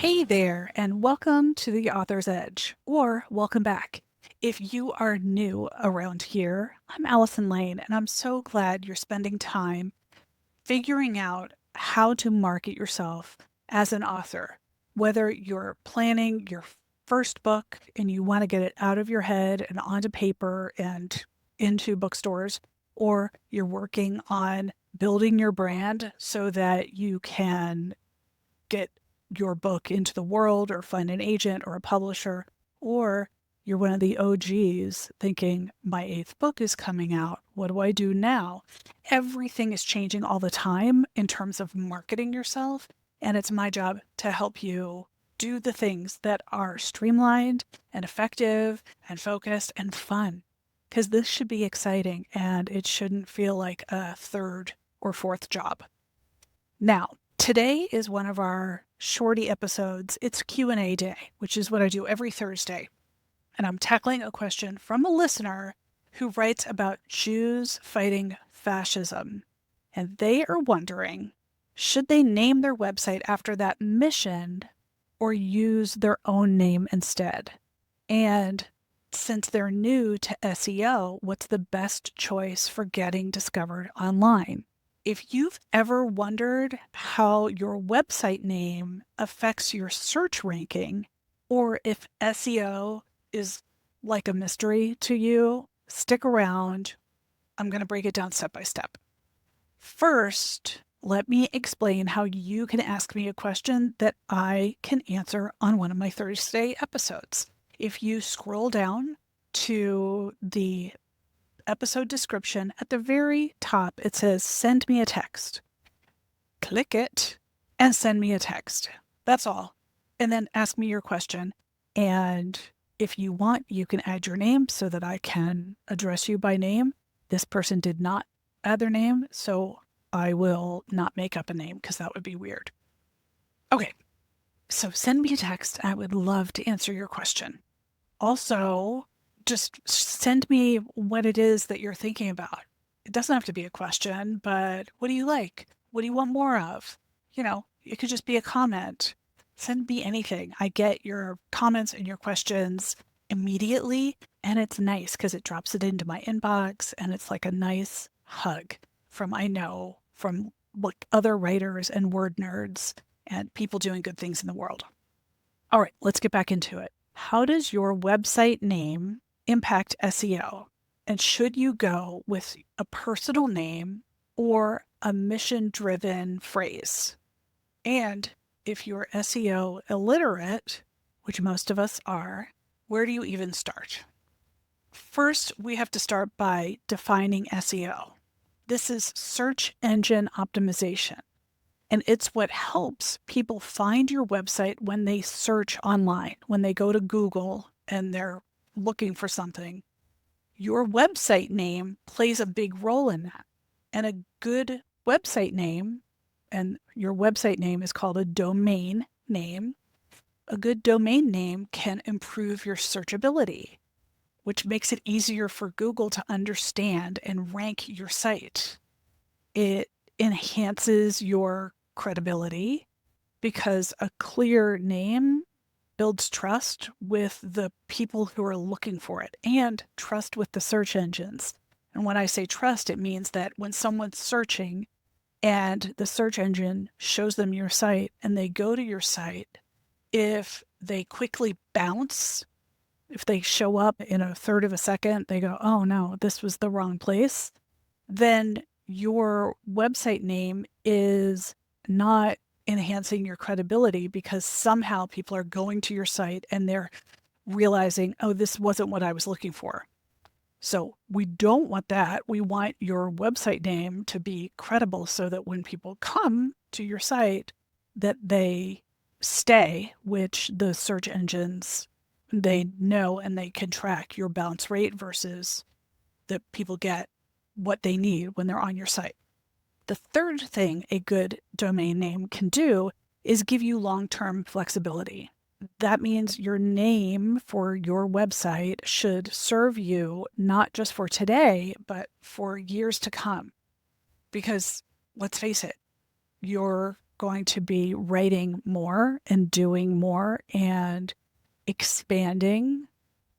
Hey there, and welcome to the Author's Edge, or welcome back. If you are new around here, I'm Allison Lane, and I'm so glad you're spending time figuring out how to market yourself as an author. Whether you're planning your first book and you want to get it out of your head and onto paper and into bookstores, or you're working on building your brand so that you can get your book into the world or find an agent or a publisher, or you're one of the OGs thinking, my eighth book is coming out. What do I do now? Everything is changing all the time in terms of marketing yourself. And it's my job to help you do the things that are streamlined and effective and focused and fun. Because this should be exciting and it shouldn't feel like a third or fourth job. Now, today is one of our shorty episodes. It's Q&A day, which is what I do every Thursday. And I'm tackling a question from a listener who writes about Jews fighting fascism. And they are wondering, should they name their website after that mission or use their own name instead? And since they're new to SEO, what's the best choice for getting discovered online? If you've ever wondered how your website name affects your search ranking, or if SEO is like a mystery to you, stick around. I'm going to break it down step by step. First, let me explain how you can ask me a question that I can answer on one of my Thursday episodes. If you scroll down to the episode description, at the very top, it says, send me a text. Click it and send me a text. That's all. And then ask me your question. And if you want, you can add your name so that I can address you by name. This person did not add their name, so I will not make up a name because that would be weird. Okay, so send me a text. I would love to answer your question. Also, just send me what it is that you're thinking about. It doesn't have to be a question, but what do you like? What do you want more of? It could just be a comment. Send me anything. I get your comments and your questions immediately, and it's nice because it drops it into my inbox, and it's like a nice hug from like other writers and word nerds and people doing good things in the world. All right, let's get back into it. How does your website name impact SEO? And should you go with a personal name or a mission-driven phrase? And if you're SEO illiterate, which most of us are, where do you even start? First, we have to start by defining SEO. This is search engine optimization. And it's what helps people find your website when they search online, when they go to Google and they're looking for something. Your website name plays a big role in that. And a good website name, and your website name is called a domain name, a good domain name can improve your searchability, which makes it easier for Google to understand and rank your site. It enhances your credibility because a clear name builds trust with the people who are looking for it and trust with the search engines. And when I say trust, it means that when someone's searching and the search engine shows them your site and they go to your site, if they quickly bounce, if they show up in a third of a second, they go, oh no, this was the wrong place, then your website name is not enhancing your credibility because somehow people are going to your site and they're realizing, oh, this wasn't what I was looking for. So we don't want that. We want your website name to be credible so that when people come to your site, that they stay, which the search engines, they know and they can track your bounce rate versus that people get what they need when they're on your site. The third thing a good domain name can do is give you long-term flexibility. That means your name for your website should serve you not just for today, but for years to come. Because let's face it, your going to be writing more and doing more and expanding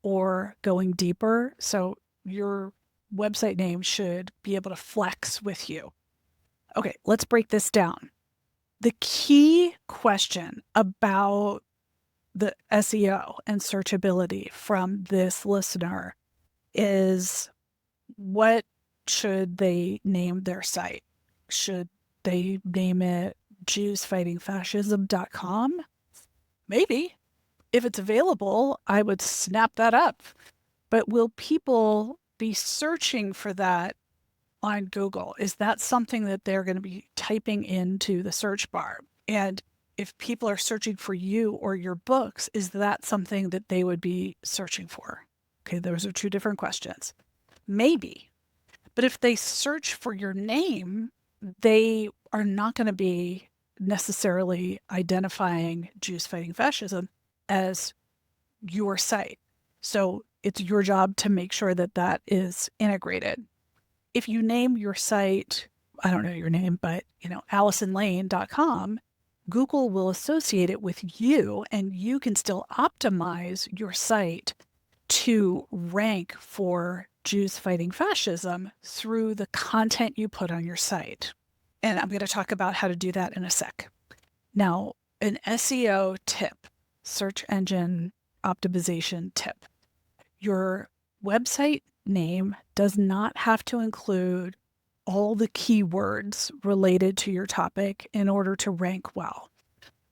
or going deeper. So your website name should be able to flex with you. Okay, let's break this down. The key question about the SEO and searchability from this listener is, what should they name their site? Should they name it JewsFightingFascism.com? Maybe. If it's available, I would snap that up. But will people be searching for that on Google? Is that something that they're going to be typing into the search bar? And if people are searching for you or your books, is that something that they would be searching for? Okay, those are two different questions. Maybe. But if they search for your name, they are not going to be necessarily identifying Jews Fighting Fascism as your site. So it's your job to make sure that that is integrated. If you name your site, I don't know your name, but AllisonLane.com, Google will associate it with you, and you can still optimize your site to rank for Jews Fighting Fascism through the content you put on your site. And I'm going to talk about how to do that in a sec. Now, an SEO tip, search engine optimization tip. Your website name does not have to include all the keywords related to your topic in order to rank well.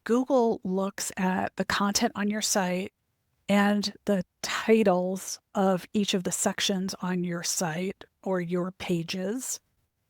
Google looks at the content on your site and the titles of each of the sections on your site or your pages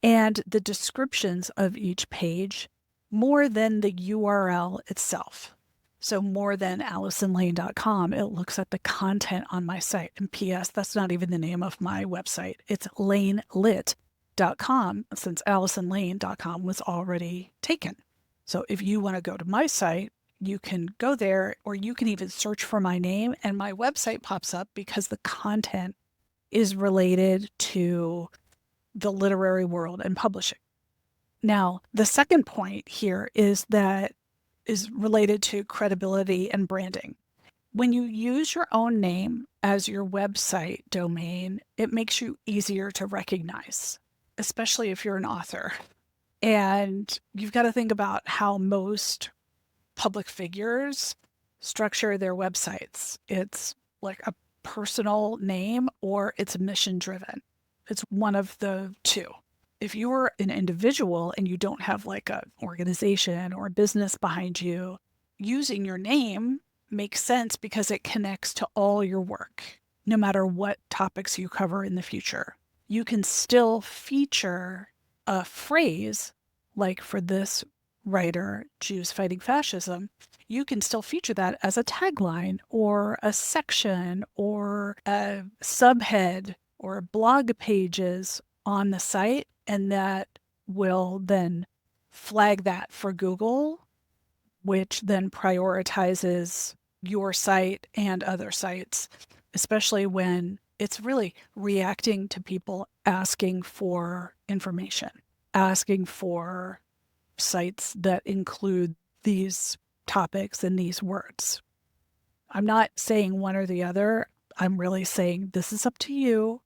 and the descriptions of each page more than the URL itself. So more than AllisonLane.com, it looks at the content on my site. And P.S., that's not even the name of my website. It's lanelit.com, since AllisonLane.com was already taken. So if you want to go to my site, you can go there, or you can even search for my name and my website pops up because the content is related to the literary world and publishing. Now, the second point here is related to credibility and branding. When you use your own name as your website domain, it makes you easier to recognize, especially if you're an author. And you've got to think about how most public figures structure their websites. It's like a personal name or it's mission driven. It's one of the two. If you're an individual and you don't have like an organization or a business behind you, using your name makes sense because it connects to all your work, no matter what topics you cover in the future. You can still feature a phrase, like for this writer, Jews Fighting Fascism, you can still feature that as a tagline or a section or a subhead or blog pages on the site, and that will then flag that for Google, which then prioritizes your site and other sites, especially when it's really reacting to people asking for information, asking for sites that include these topics and these words. I'm not saying one or the other. I'm really saying this is up to you,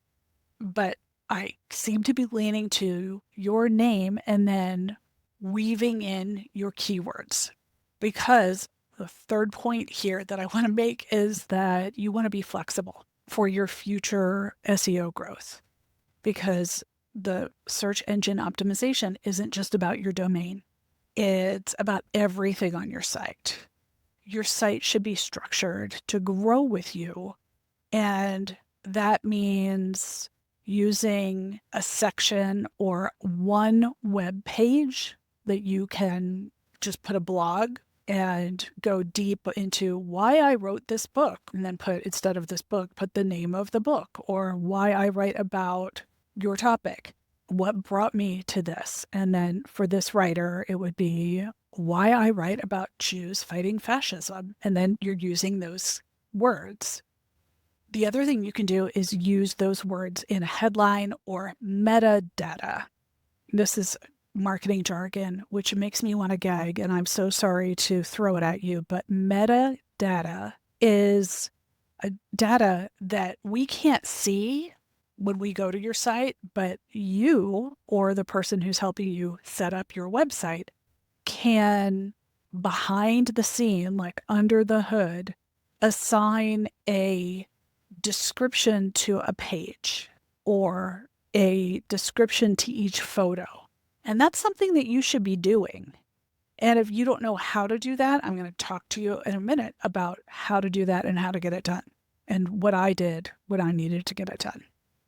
but I seem to be leaning to your name and then weaving in your keywords, because the third point here that I want to make is that you want to be flexible for your future SEO growth, because the search engine optimization isn't just about your domain. It's about everything on your site. Your site should be structured to grow with you, and that means using a section or one web page that you can just put a blog and go deep into why I wrote this book, and then put, instead of this book, put the name of the book, or why I write about your topic, what brought me to this. And then for this writer, it would be why I write about Jews fighting fascism. And then you're using those words. The other thing you can do is use those words in a headline or metadata. This is marketing jargon, which makes me want to gag, and I'm so sorry to throw it at you, but metadata is a data that we can't see when we go to your site, but you or the person who's helping you set up your website can, behind the scene, like under the hood, assign a description to a page or a description to each photo. And that's something that you should be doing. And if you don't know how to do that, I'm going to talk to you in a minute about how to do that and how to get it done and what I did when I needed to get it done.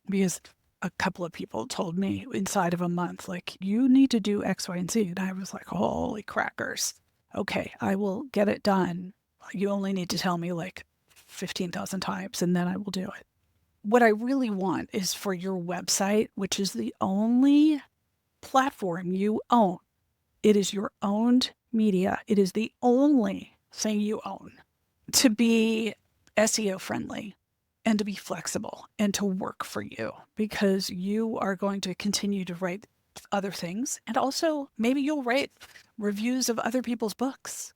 Because a couple of people told me inside of a month, like, you need to do X, Y, and Z. And I was like, holy crackers. Okay, I will get it done. You only need to tell me like 15,000 times and then I will do it. What I really want is for your website, which is the only platform you own. It is your owned media. It is the only thing you own, to be SEO friendly and to be flexible and to work for you, because you are going to continue to write other things. And also, maybe you'll write reviews of other people's books.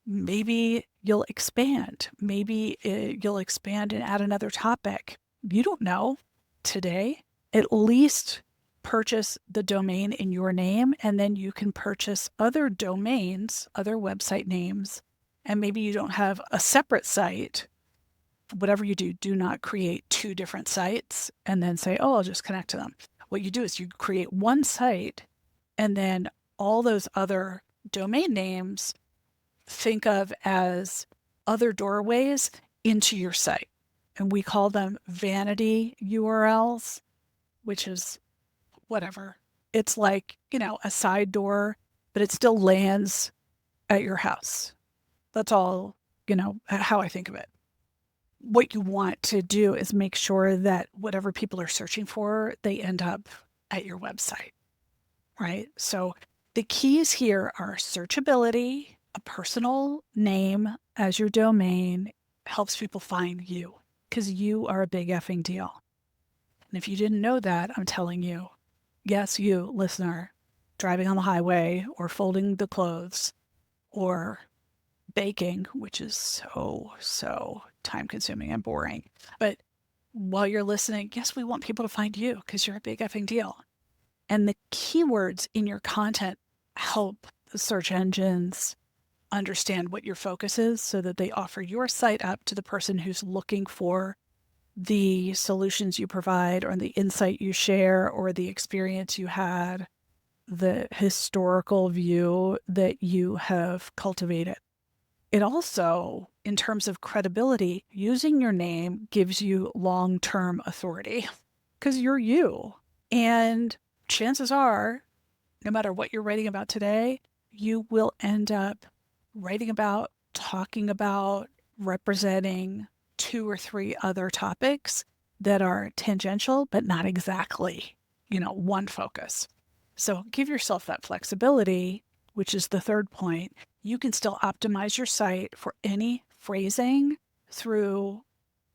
Maybe you'll expand. Maybe you'll expand and add another topic. You don't know. Today, at least purchase the domain in your name, and then you can purchase other domains, other website names, and maybe you don't have a separate site. Whatever you do, do not create two different sites and then say, oh, I'll just connect to them. What you do is you create one site, and then all those other domain names think of as other doorways into your site. And we call them vanity URLs, which is whatever. It's like, a side door, but it still lands at your house. That's all, how I think of it. What you want to do is make sure that whatever people are searching for, they end up at your website, right? So the keys here are searchability, a personal name as your domain helps people find you because you are a big effing deal. And if you didn't know that, I'm telling you, yes, you, listener, driving on the highway or folding the clothes or baking, which is so time consuming and boring. But while you're listening, yes, we want people to find you because you're a big effing deal. And the keywords in your content help the search engines understand what your focus is so that they offer your site up to the person who's looking for the solutions you provide or the insight you share or the experience you had, the historical view that you have cultivated. It also, in terms of credibility, using your name gives you long-term authority because you're you. And chances are, no matter what you're writing about today, you will end up writing about, talking about, representing 2 or 3 other topics that are tangential, but not exactly, one focus. So give yourself that flexibility, which is the third point. You can still optimize your site for any phrasing through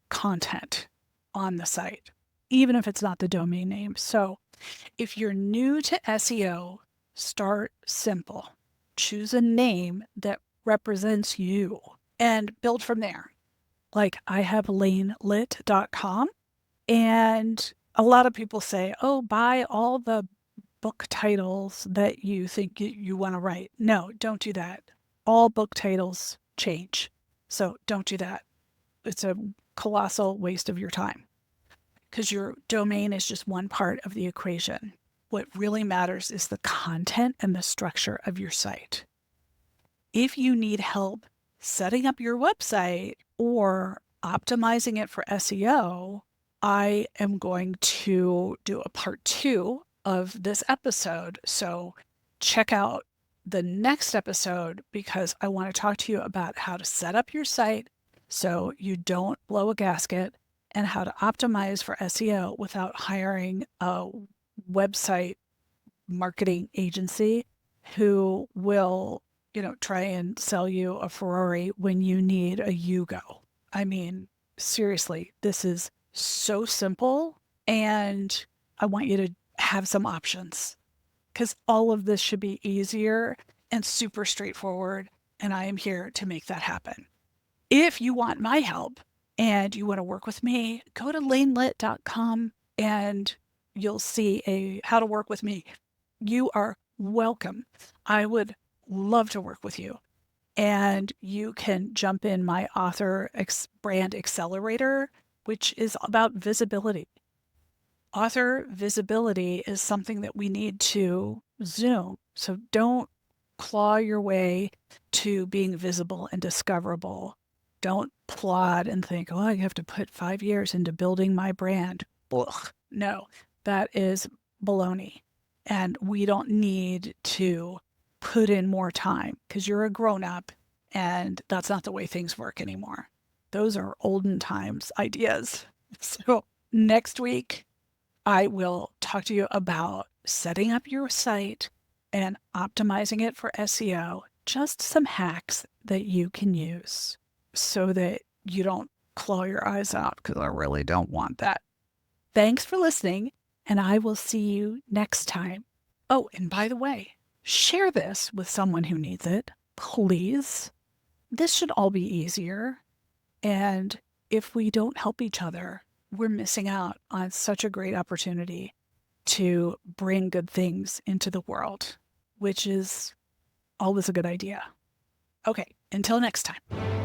content on the site, even if it's not the domain name. So if you're new to SEO, start simple. Choose a name that represents you and build from there. Like, I have lanelit.com, and a lot of people say, oh, buy all the book titles that you think you want to write. No, don't do that. All book titles change. So don't do that. It's a colossal waste of your time because your domain is just one part of the equation. What really matters is the content and the structure of your site. If you need help setting up your website or optimizing it for SEO, I am going to do a part 2 of this episode. So check out the next episode because I want to talk to you about how to set up your site so you don't blow a gasket and how to optimize for SEO without hiring a website marketing agency who will, try and sell you a Ferrari when you need a Yugo. I mean, seriously, this is so simple, and I want you to have some options because all of this should be easier and super straightforward. And I am here to make that happen. If you want my help and you want to work with me, go to lanelit.com and you'll see a how to work with me. You are welcome. I would love to work with you. And you can jump in my brand accelerator, which is about visibility. Author visibility is something that we need to zoom. So don't claw your way to being visible and discoverable. Don't plod and think, oh, I have to put 5 years into building my brand. Ugh. No, that is baloney. And we don't need to put in more time because you're a grown up and that's not the way things work anymore. Those are olden times ideas. So next week, I will talk to you about setting up your site and optimizing it for SEO. Just some hacks that you can use so that you don't claw your eyes out, because I really don't want that. Thanks for listening, and I will see you next time. Oh, and by the way, share this with someone who needs it, please. This should all be easier. And if we don't help each other, we're missing out on such a great opportunity to bring good things into the world, which is always a good idea. Okay, until next time.